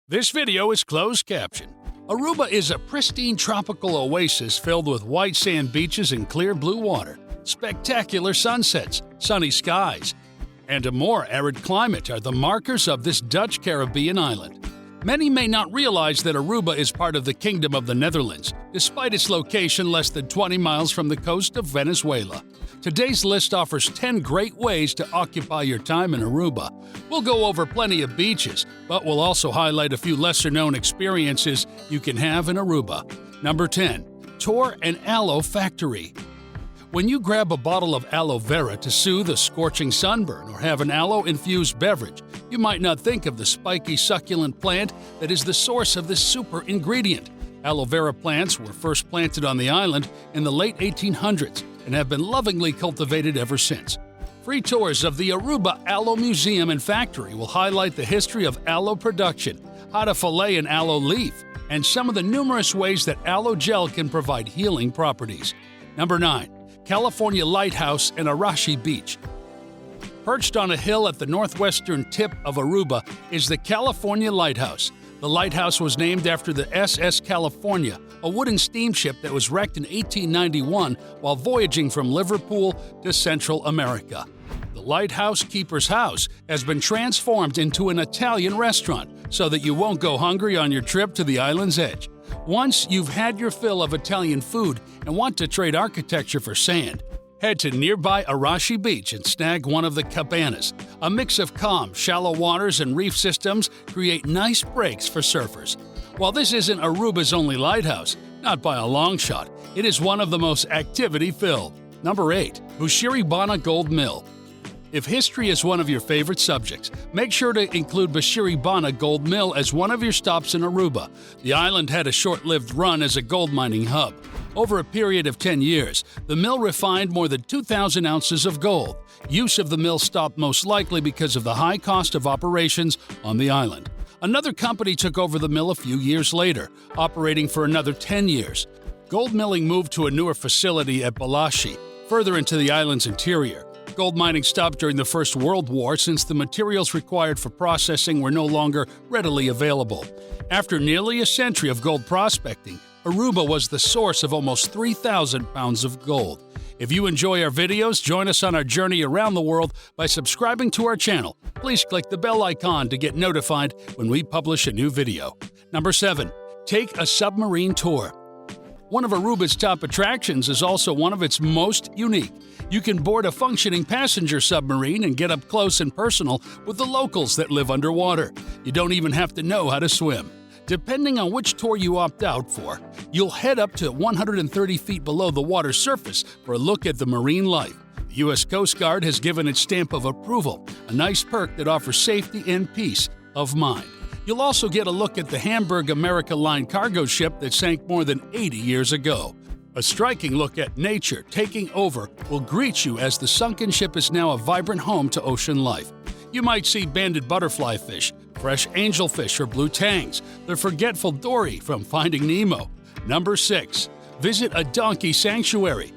This video is closed caption. Aruba is a pristine tropical oasis filled with white sand beaches and clear blue water, spectacular sunsets, sunny skies, and a more arid climate are the markers of this Dutch Caribbean island. Many may not realize that Aruba is part of the Kingdom of the Netherlands, despite its location less than 20 miles from the coast of Venezuela. Today's list offers 10 great ways to occupy your time in Aruba. We'll go over plenty of beaches, but we'll also highlight a few lesser-known experiences you can have in Aruba. Number 10. Tour an Aloe Factory. When you grab a bottle of aloe vera to soothe a scorching sunburn or have an aloe-infused beverage, you might not think of the spiky, succulent plant that is the source of this super ingredient. Aloe vera plants were first planted on the island in the late 1800s and have been lovingly cultivated ever since. Free tours of the Aruba Aloe Museum and Factory will highlight the history of aloe production, how to fillet an aloe leaf, and some of the numerous ways that aloe gel can provide healing properties. Number 9. California Lighthouse and Arashi Beach. Perched on a hill at the northwestern tip of Aruba is the California Lighthouse. The lighthouse was named after the SS California, a wooden steamship that was wrecked in 1891 while voyaging from Liverpool to Central America. The lighthouse keeper's house has been transformed into an Italian restaurant so that you won't go hungry on your trip to the island's edge. Once you've had your fill of Italian food and want to trade architecture for sand, head to nearby Arashi Beach and snag one of the cabanas. A mix of calm, shallow waters and reef systems create nice breaks for surfers. While this isn't Aruba's only lighthouse, not by a long shot, it is one of the most activity-filled. Number 8. Bushiri-Bana Gold Mill. If history is one of your favorite subjects, make sure to include Bushiri-Bana Gold Mill as one of your stops in Aruba. The island had a short-lived run as a gold mining hub. Over a period of 10 years, the mill refined more than 2,000 ounces of gold. Use of the mill stopped most likely because of the high cost of operations on the island. Another company took over the mill a few years later, operating for another 10 years. Gold milling moved to a newer facility at Balashi, further into the island's interior. Gold mining stopped during the First World War since the materials required for processing were no longer readily available. After nearly a century of gold prospecting, Aruba was the source of almost 3,000 pounds of gold. If you enjoy our videos, join us on our journey around the world by subscribing to our channel. Please click the bell icon to get notified when we publish a new video. Number 7. Take a submarine tour. One of Aruba's top attractions is also one of its most unique. You can board a functioning passenger submarine and get up close and personal with the locals that live underwater. You don't even have to know how to swim. Depending on which tour you opt out for, you'll head up to 130 feet below the water surface for a look at the marine life. The U.S. Coast Guard has given its stamp of approval, a nice perk that offers safety and peace of mind. You'll also get a look at the Hamburg America Line cargo ship that sank more than 80 years ago. A striking look at nature taking over will greet you as the sunken ship is now a vibrant home to ocean life. You might see banded butterfly fish, fresh angelfish or blue tangs, the forgetful dory from Finding Nemo. Number 6. Visit a donkey sanctuary.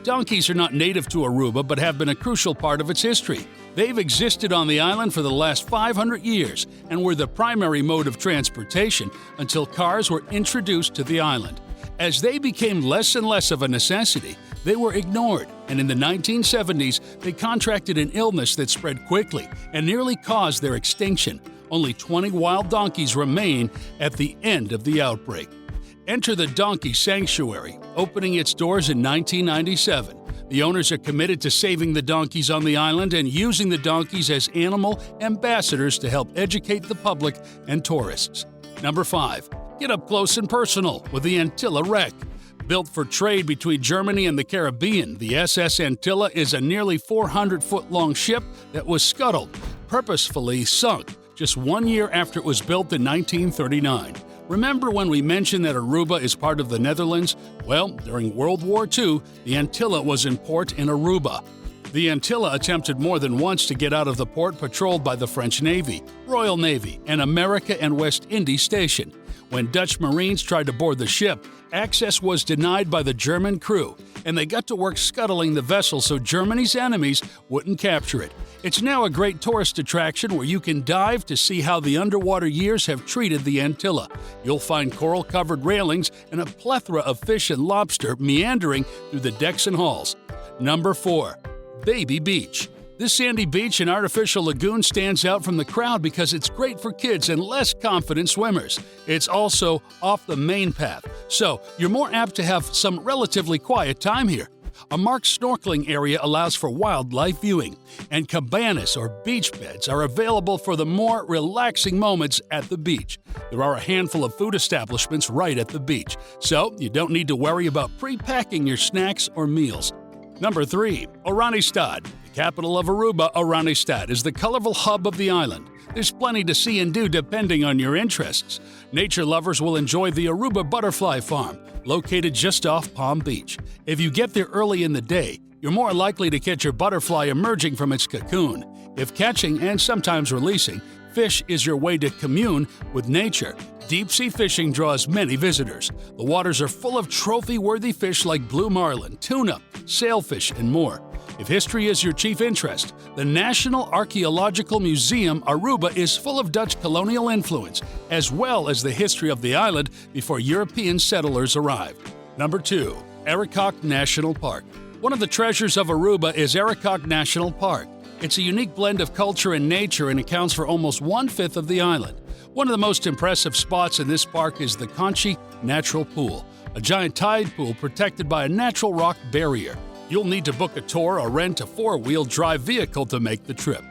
Donkeys are not native to Aruba but have been a crucial part of its history. They've existed on the island for the last 500 years and were the primary mode of transportation until cars were introduced to the island. As they became less and less of a necessity, they were ignored, and in the 1970s, they contracted an illness that spread quickly and nearly caused their extinction. Only 20 wild donkeys remain at the end of the outbreak. Enter the Donkey Sanctuary, opening its doors in 1997. The owners are committed to saving the donkeys on the island and using the donkeys as animal ambassadors to help educate the public and tourists. Number 5. Get up close and personal with the Antilla wreck. Built for trade between Germany and the Caribbean, the SS Antilla is a nearly 400-foot-long ship that was scuttled, purposefully sunk, just 1 year after it was built in 1939. Remember when we mentioned that Aruba is part of the Netherlands? Well, during World War II, the Antilla was in port in Aruba. The Antilla attempted more than once to get out of the port patrolled by the French Navy, Royal Navy, and America and West Indies Station. When Dutch Marines tried to board the ship, access was denied by the German crew, and they got to work scuttling the vessel so Germany's enemies wouldn't capture it. It's now a great tourist attraction where you can dive to see how the underwater years have treated the Antilla. You'll find coral-covered railings and a plethora of fish and lobster meandering through the decks and halls. Number 4. Baby Beach. This sandy beach and artificial lagoon stands out from the crowd because it's great for kids and less confident swimmers. It's also off the main path, so you're more apt to have some relatively quiet time here. A marked snorkeling area allows for wildlife viewing, and cabanas or beach beds are available for the more relaxing moments at the beach. There are a handful of food establishments right at the beach, so you don't need to worry about pre-packing your snacks or meals. Number 3. Oranjestad. The capital of Aruba, Oranjestad, is the colorful hub of the island. There's plenty to see and do depending on your interests. Nature lovers will enjoy the Aruba Butterfly Farm, located just off Palm Beach. If you get there early in the day, you're more likely to catch your butterfly emerging from its cocoon. If catching and sometimes releasing fish is your way to commune with nature, deep-sea fishing draws many visitors. The waters are full of trophy-worthy fish like blue marlin, tuna, sailfish, and more. If history is your chief interest, the National Archaeological Museum Aruba is full of Dutch colonial influence, as well as the history of the island before European settlers arrived. Number 2. Arikok National Park. One of the treasures of Aruba is Arikok National Park. It's a unique blend of culture and nature and accounts for almost 1/5 of the island. One of the most impressive spots in this park is the Conchi Natural Pool, a giant tide pool protected by a natural rock barrier. You'll need to book a tour or rent a 4-wheel drive vehicle to make the trip.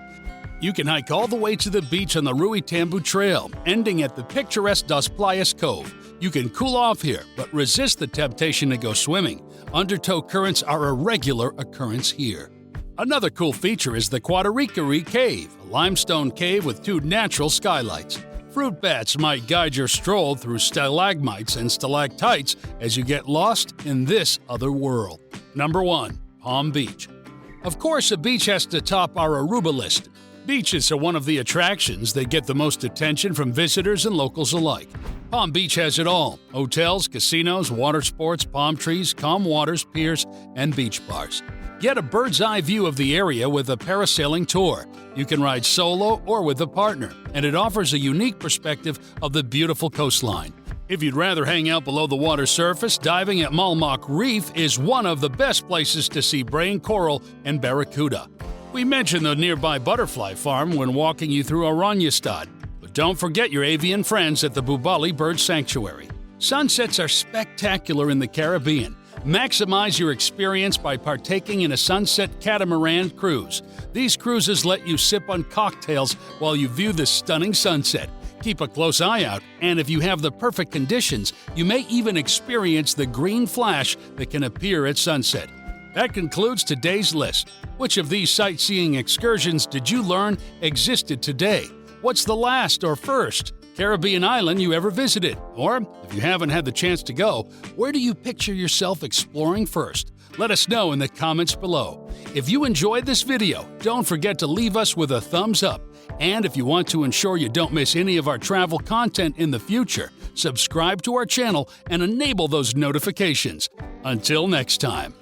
You can hike all the way to the beach on the Rui Tambu Trail, ending at the picturesque Dos Playas Cove. You can cool off here, but resist the temptation to go swimming. Undertow currents are a regular occurrence here. Another cool feature is the Quadarikari Cave, a limestone cave with 2 natural skylights. Fruit bats might guide your stroll through stalagmites and stalactites as you get lost in this other world. Number 1. Palm Beach. Of course, a beach has to top our Aruba list. Beaches are one of the attractions that get the most attention from visitors and locals alike. Palm Beach has it all: hotels, casinos, water sports, palm trees, calm waters, piers, and beach bars. Get a bird's-eye view of the area with a parasailing tour. You can ride solo or with a partner, and it offers a unique perspective of the beautiful coastline. If you'd rather hang out below the water surface, diving at Malmak Reef is one of the best places to see brain coral and barracuda. We mentioned the nearby butterfly farm when walking you through Oranjestad, but don't forget your avian friends at the Bubali Bird Sanctuary. Sunsets are spectacular in the Caribbean. Maximize your experience by partaking in a sunset catamaran cruise. These cruises let you sip on cocktails while you view the stunning sunset. Keep a close eye out, and if you have the perfect conditions, you may even experience the green flash that can appear at sunset. That concludes today's list. Which of these sightseeing excursions did you learn existed today? What's the last or first Caribbean island you ever visited? Or, if you haven't had the chance to go, where do you picture yourself exploring first? Let us know in the comments below. If you enjoyed this video, don't forget to leave us with a thumbs up. And if you want to ensure you don't miss any of our travel content in the future, subscribe to our channel and enable those notifications. Until next time.